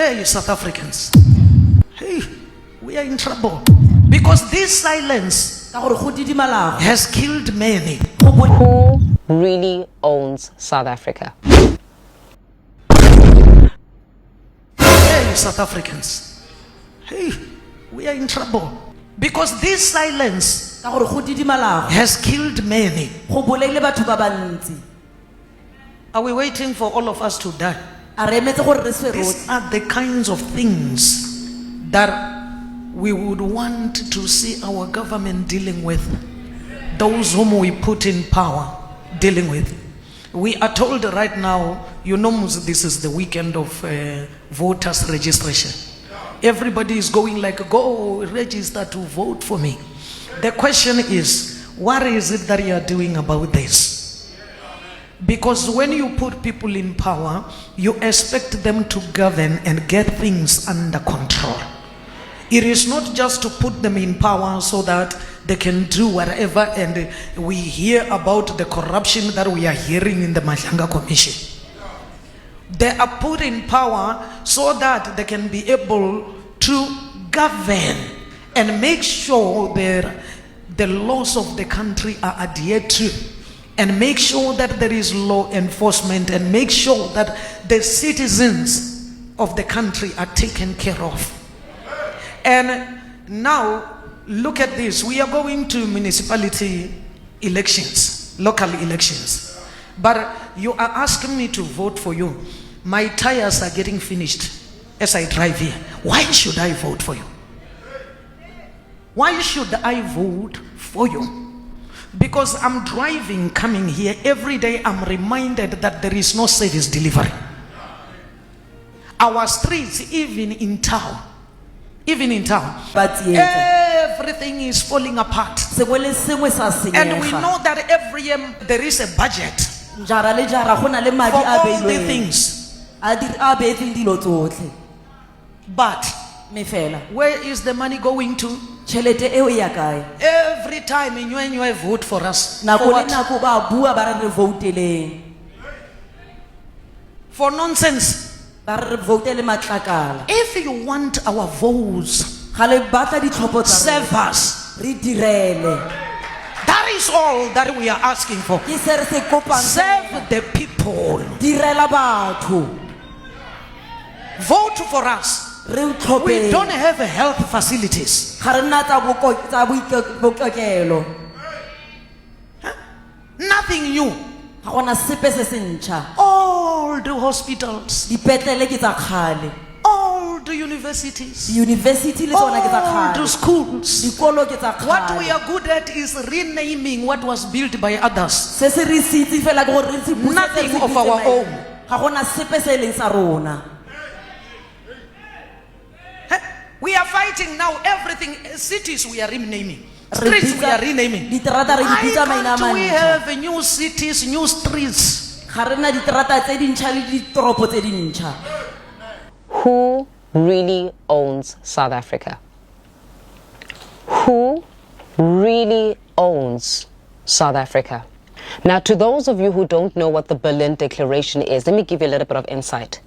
Hey, South Africans. Hey, we are in trouble. Because this silence has killed many. Who really owns South Africa? Hey, South Africans. Hey, we are in trouble. Because this silence has killed many. Are we waiting for all of us to die? These are the kinds of things that we would want to see our government dealing with. Those whom we put in power dealing with. We are told right now, you know, this is the weekend of voters registration. Everybody is going like, go register to vote for me. The question is, what is it that you are doing about this? Because when you put people in power, you expect them to govern and get things under control. It is not just to put them in power so that they can do whatever, and we hear about the corruption that we are hearing in the Mahanga Commission. They are put in power so that they can be able to govern and make sure the laws of the country are adhered to, and make sure that there is law enforcement, and make sure that the citizens of the country are taken care of. And now look at this. We are going to municipality elections, local elections, but you are asking me to vote for you. My tires are getting finished as I drive here. Why should I vote for you? Why should I vote for you? Because I'm driving, coming here every day, I'm reminded that there is no service delivery. Our streets, even in town, but everything is falling apart. And we know that every year there is a budget for all the things. But where is the money going to? Every time you vote for us. For nonsense. If you want our votes, serve us. That is all that we are asking for. Serve the people. Vote for us. We don't have health facilities. Nothing new. All the hospitals, all the universities, all the schools. What we are good at is renaming what was built by others. Nothing of our own. We are fighting now everything. Cities we are renaming. Streets we are renaming. Why can't we have new cities, new streets? Who really owns South Africa? Who really owns South Africa? Now, to those of you who don't know what the Berlin Declaration is, let me give you a little bit of insight.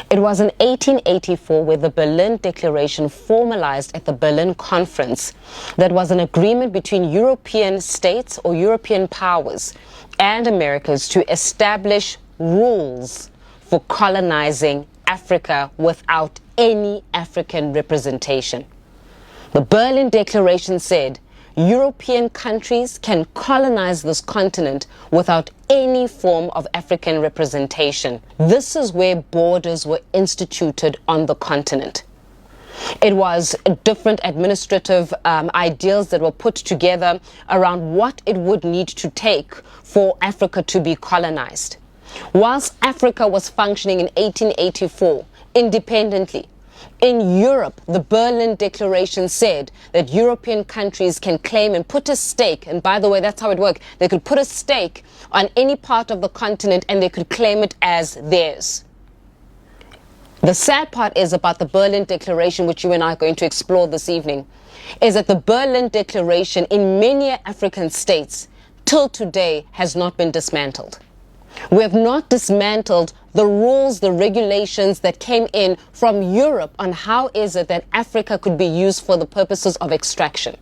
It was in 1884 where the Berlin Declaration formalized at the Berlin Conference that was an agreement between European states or European powers and Americas to establish rules for colonizing Africa without any African representation. The Berlin Declaration said European countries can colonize this continent without any form of African representation. This is where borders were instituted on the continent. It was different administrative ideals that were put together around what it would need to take for Africa to be colonized. Whilst Africa was functioning in 1884 independently, in Europe, the Berlin Declaration said that European countries can claim and put a stake, and by the way, that's how it worked. They could put a stake on any part of the continent and they could claim it as theirs. The sad part is about the Berlin Declaration, which you and I are going to explore this evening, is that the Berlin Declaration in many African states till today has not been dismantled. We have not dismantled the rules, the regulations that came in from Europe on how is it that Africa could be used for the purposes of extraction.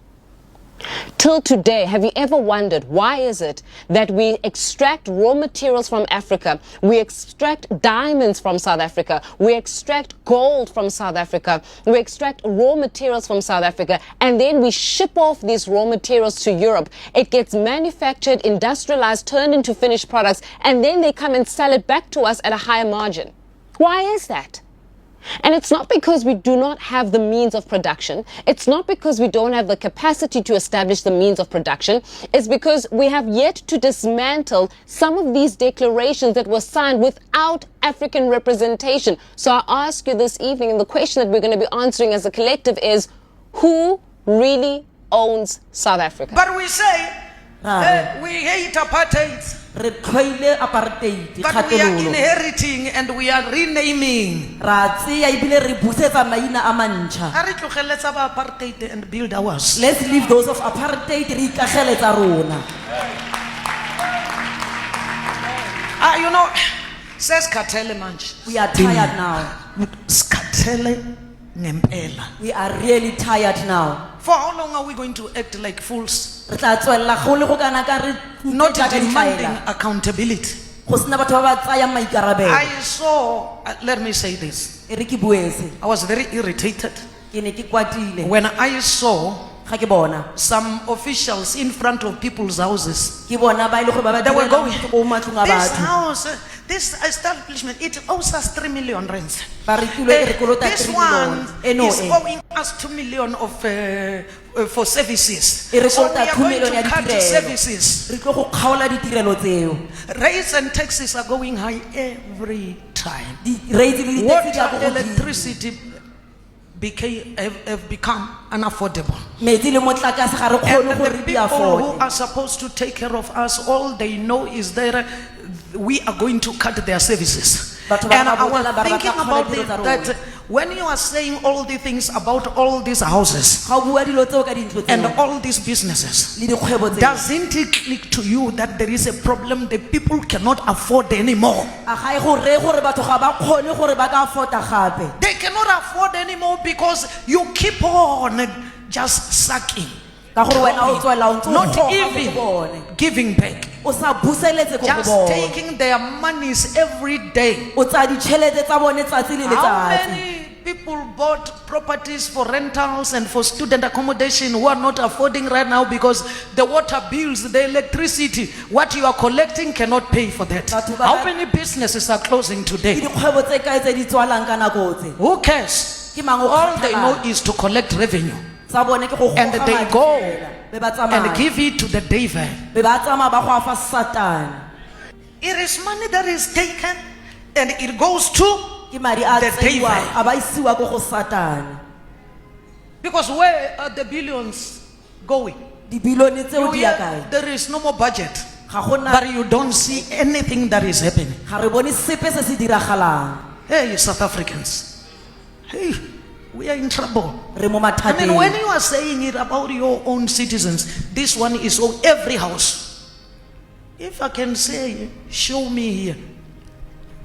Till today, have you ever wondered why is it that we extract raw materials from Africa, we extract diamonds from South Africa, we extract gold from South Africa, we extract raw materials from South Africa, and then we ship off these raw materials to Europe. It gets manufactured, industrialized, turned into finished products, and then they come and sell it back to us at a higher margin. Why is that? And it's not because we do not have the means of production. It's not because we don't have the capacity to establish the means of production. It's because we have yet to dismantle some of these declarations that were signed without African representation. So I ask you this evening, and the question that we're going to be answering as a collective is, who really owns South Africa? But we say, we hate apartheid. But we are inheriting and we are renaming. Let's apartheid and build ours. Let's leave those of apartheid. You know, says Katele Manch. We are tired now. Skatele ngempela. We are really tired now. For how long are we going to act like fools? Not demanding accountability. I saw, let me say this. I was very irritated when I saw some officials in front of people's houses. They were going, this house, this establishment, it owes us 3 million rands. This one is owing us 2 million for services. So we are going to cut services. Rates and taxes are going high every time. Water, electricity have become unaffordable. And the people who are supposed to take care of us, all they know is that we are going to cut their services. And I was thinking about it, that when you are saying all the things about all these houses and all these businesses, doesn't it click to you that there is a problem that people cannot afford anymore? They cannot afford anymore because you keep on just sucking, not even giving back. Just taking their monies every day. How many people bought properties for rentals and for student accommodation who are not affording right now because the water bills, the electricity, what you are collecting cannot pay for that? How many businesses are closing today? Who cares? All they know is to collect revenue. And they go and give it to the devil. It is money that is taken and it goes to the devil. Because where are the billions going? There is no more budget, but you don't see anything that is happening. Hey, South Africans. Hey, we are in trouble. I mean, when you are saying it about your own citizens, this one is every house. If I can say, show me here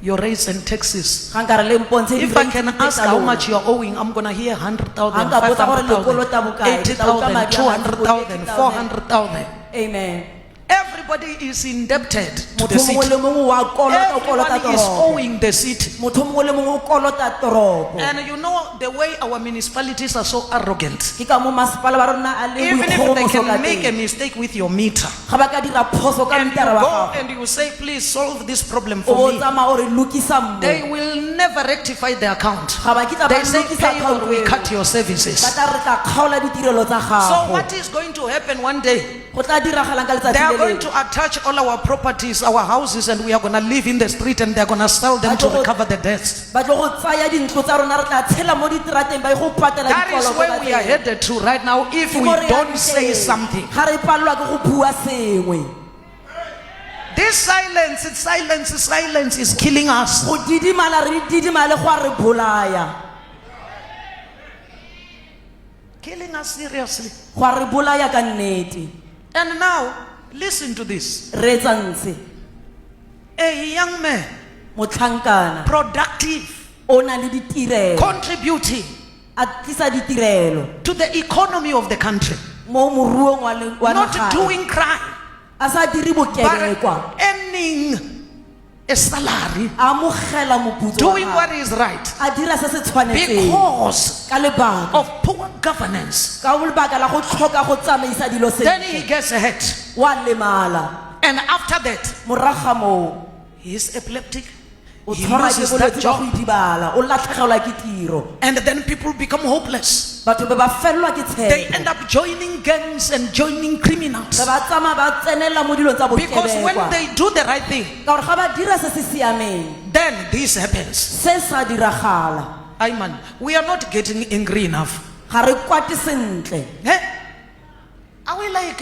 your rates and taxes. If I can ask how much you're owing, I'm going to hear 100,000, 500,000, 80,000, 200,000, 400,000. Amen. Everybody is indebted to the city. Everybody is owing the city. And you know the way our municipalities are so arrogant. Even if they can make a mistake with your meter, and you go and you say, please solve this problem for me, they will never rectify the account. They say, pay or we cut your services. So what is going to happen one day? They are going to attach all our properties, our houses, and we are going to live in the street and they are going to sell them to recover the debts. That is where we are headed to right now if we don't say something. This silence is killing us. Killing us seriously. And now, listen to this. A young man, motlhankana productive, o na le ditirelo contributing a tlisa ditirelo to the economy of the country, mo moruong wa not naga doing crime, a sa dire bokebekwa but earning a salary, a amogela moputso wa doing gagwe. what is right a dira se se tshwanetseng because ka lebaka of poor governance. ka lebaka la go tlhoka go tsamaisa dilo Then sentle he gets ahead. wa lemala And after that, morago ga moo he is epileptic. o He tshwarwa ke loses that bolwetse ba go job. idibala o latlhegelwa ke tiro And then people become hopeless. batho be ba felelwa ke They tshepo end up joining gangs and joining criminals. be ba tsamaya ba tsenela mo dilong tsa Because when bokebekwa they do the right thing, ka gore ga ba dira se se siameng then this happens. se sa diragala Ayman, we are not getting angry enough. ga re kwate sentle Eh? Are we like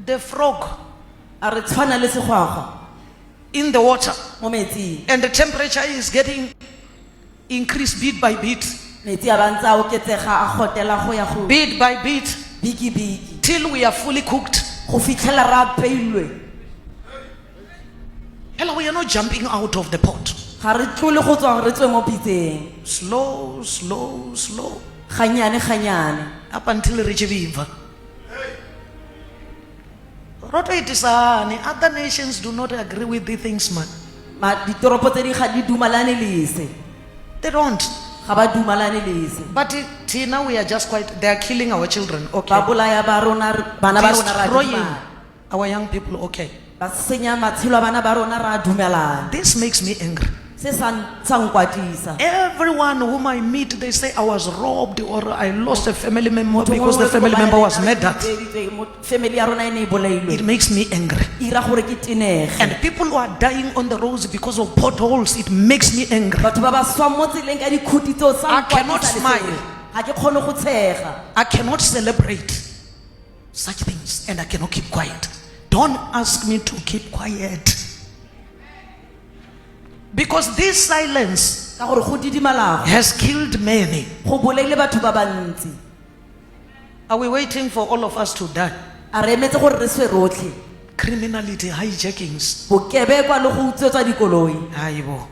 the frog a re tshwana le segwagwa in the water? mo metsing And the temperature is getting increased bit by bit, metsi a bantse a oketsega a gotela go ya go bit by bit, biki till we are fully cooked. go fitlhela re apeilwe Hello, we are not jumping out of the pot. ga re tlole go tswa re tswe mo pitseng Slow, slow, slow, ganyane up until we reach Viva. Roto itisane, other nations do not agree with the things, man. ditoropo tse di ga di dumalane le se They don't. ga ba dumalane le se But now we are just quite, they are killing our children. ba Okay. bolaya ba rona bana ba rona ra Destroying dumela our young people. Okay. ba senya matshelo a bana ba rona ra dumelana This makes me angry. se sa nkwatisa Everyone whom I meet, they say I was robbed or I lost a family member because the family member was murdered. family ya rona e ne e bolailwe It makes me angry. ira gore ke tenege And people who are dying on the roads because of potholes, it makes me angry. batho ba ba swang mo tseleng ka dikhuti tseo sa I cannot nkwatisa le smile. seo. ga ke kgone go tshega I cannot celebrate such things and I cannot keep quiet. Don't ask me to keep quiet. Because this silence ka gore go didimalago has killed many. go bolaile batho ba bantsi Are we waiting for all of us to die? a re emetse gore re swe rotlhe Criminality, hijackings. bokebekwa le go utswetswa dikoloi Aibo.